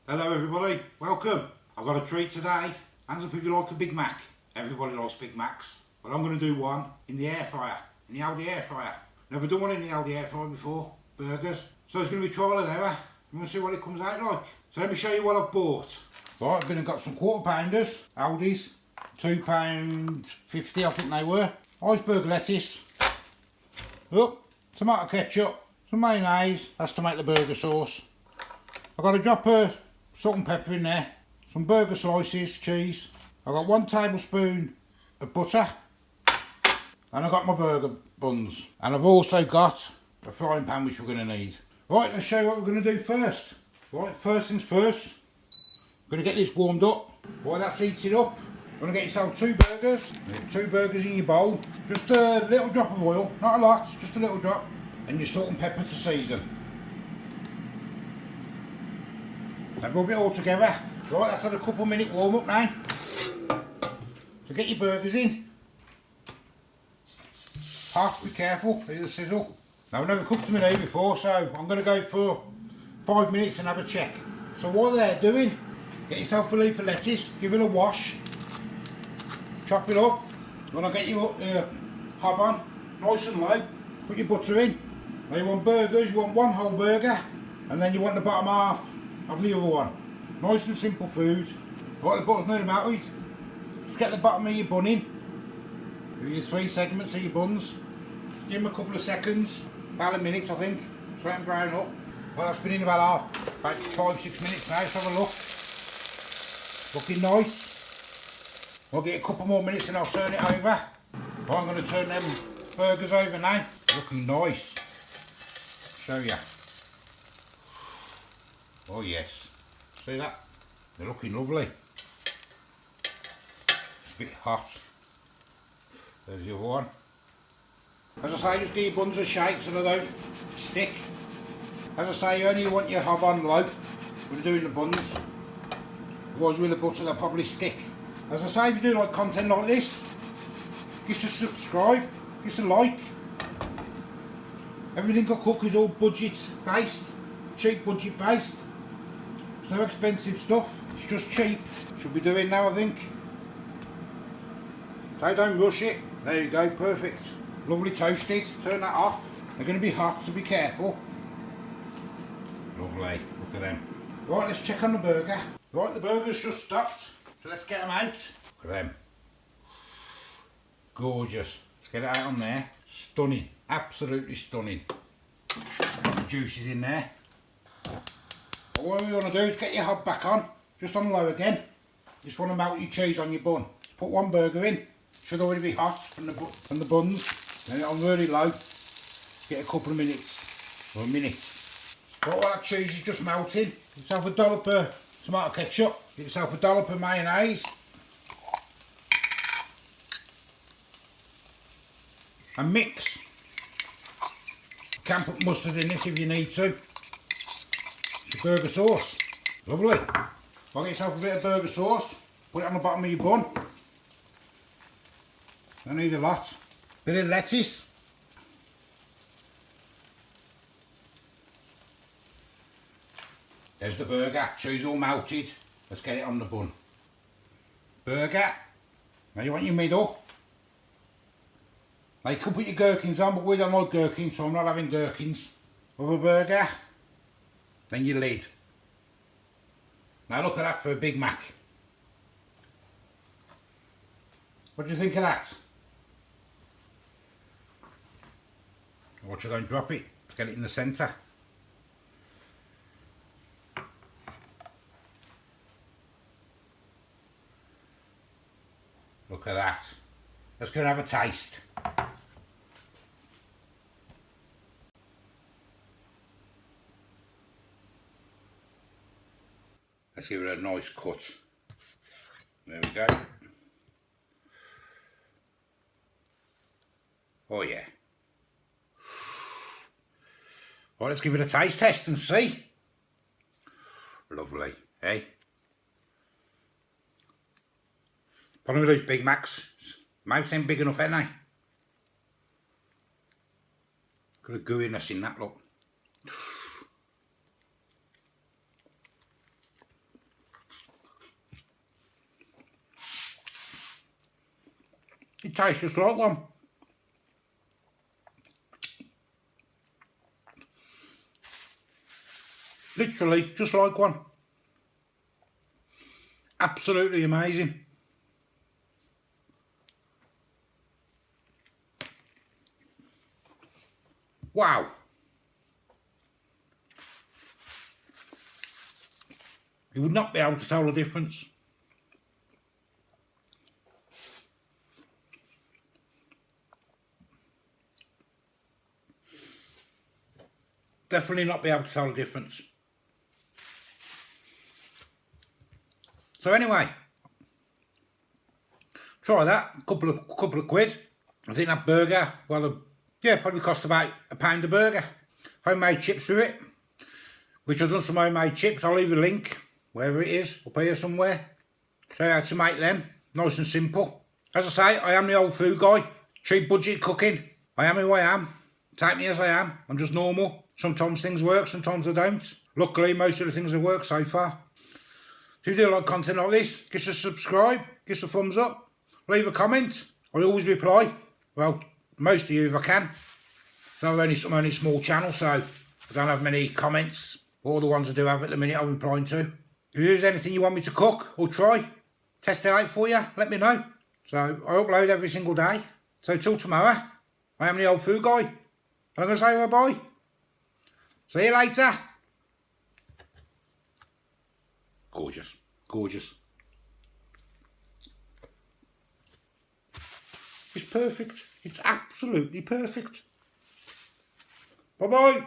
Hello everybody, welcome. I've got a treat today. Hands up if you like a Big Mac. Everybody likes Big Macs. But I'm going to do one in the air fryer, in the Aldi air fryer. Never done one in the Aldi air fryer before, burgers. So it's going to be trial and error. I'm going to see what it comes out like. So let me show you what I've bought. Right, I've been and got some quarter pounders, Aldi's. £2.50 I think they were. Iceberg lettuce. Oh, tomato ketchup. Some mayonnaise, that's to make the burger sauce. I've got a drop of salt and pepper in there, some burger slices, cheese. I've got 1 tablespoon of butter, and I've got my burger buns. And I've also got a frying pan which we're going to need. Right, let's show you what we're going to do first. Right, first things first, we're going to get this warmed up. While that's heated up, you're going to get yourself 2 burgers. Get 2 burgers in your bowl. Just a little drop of oil, not a lot, just a little drop. And your salt and pepper to season. Now rub it all together. Right, that's had a couple minute warm up now. So get your burgers in. Hot, be careful, there's a sizzle. Now I've never cooked them in here before, so I'm going to go for 5 minutes and have a check. So what they're doing, get yourself a leaf of lettuce, give it a wash, chop it up. When I get your hob on, nice and low, put your butter in. Now you want burgers, you want 1 whole burger, and then you want the bottom half of the other one. Nice and simple food. Right, the butter's nearly melted. Just get the bottom of your bun in. Give your 3 segments of your buns. Give them a couple of seconds, about a minute I think. Just let them brown up. Well, that's been in about 5-6 minutes now, let's have a look. Looking nice. I'll get a couple more minutes and I'll turn it over. Right, I'm going to turn them burgers over now. Looking nice. Show you. Oh yes, see that? They're looking lovely. It's a bit hot. There's the other one. As I say, just give your buns a shake so they don't stick. As I say, you only want your hob on low when you're doing the buns. Otherwise with the butter they'll probably stick. As I say, if you do like content like this, give us a subscribe, give us a like. Everything I cook is all budget based, cheap budget based. It's no expensive stuff, it's just cheap. Should be doing now I think. So don't rush it. There you go, perfect. Lovely toasted, turn that off. They're going to be hot, so be careful. Lovely, look at them. Right, let's check on the burger. Right, the burger's just stopped, so let's get them out. Look at them. Gorgeous. Let's get it out on there. Stunning, absolutely stunning. Got the juices in there. But what we want to do is get your hob back on, just on low again. Just want to melt your cheese on your bun. Put 1 burger in, should already be hot from the buns. Then on really low, get a couple of minutes, or a minute. But while that cheese is just melting, get yourself a dollop of tomato ketchup, get yourself a dollop of mayonnaise. And mix. You can put mustard in this if you need to. It's your burger sauce. Lovely. Well, get yourself a bit of burger sauce, put it on the bottom of your bun. Don't need a lot. Bit of lettuce. There's the burger, cheese all melted. Let's get it on the bun. Burger. Now you want your middle. Now you could put your gherkins on, but we don't like gherkins, so I'm not having gherkins. Other burger. Then your lid. Now look at that for a Big Mac. What do you think of that? Watch it, don't drop it. Let's get it in the centre. Look at that. Let's go and have a taste. Let's give it a nice cut. There we go. Oh yeah. Right, let's give it a taste test and see. Lovely, eh? One of those Big Macs. Mouth ain't big enough, ain't they? Got a gooiness in that, look. It tastes just like one. Literally just like one. Absolutely amazing. Wow. You would not be able to tell the difference. Definitely not be able to tell the difference. So anyway, try that. Couple of quid. I think that burger, well, yeah, probably cost about £1 a burger. Homemade chips with it, which I've done some homemade chips. I'll leave a link wherever it is, up here somewhere. Show you how to make them. Nice and simple. As I say, I am the old food guy. Cheap budget cooking. I am who I am. Take me as I am. I'm just normal. Sometimes things work, sometimes they don't. Luckily, most of the things have worked so far. So if you do like content like this, give us a subscribe, give us a thumbs up, leave a comment. I always reply. Well, most of you if I can. So I'm only a small channel, so I don't have many comments. All the ones I do have at the minute I'm replying to. If there's anything you want me to cook or try, test it out for you, let me know. So I upload every single day. So till tomorrow, I am the old food guy. I'm going to say bye-bye. See you later. Gorgeous, gorgeous. It's perfect. It's absolutely perfect. Bye-bye.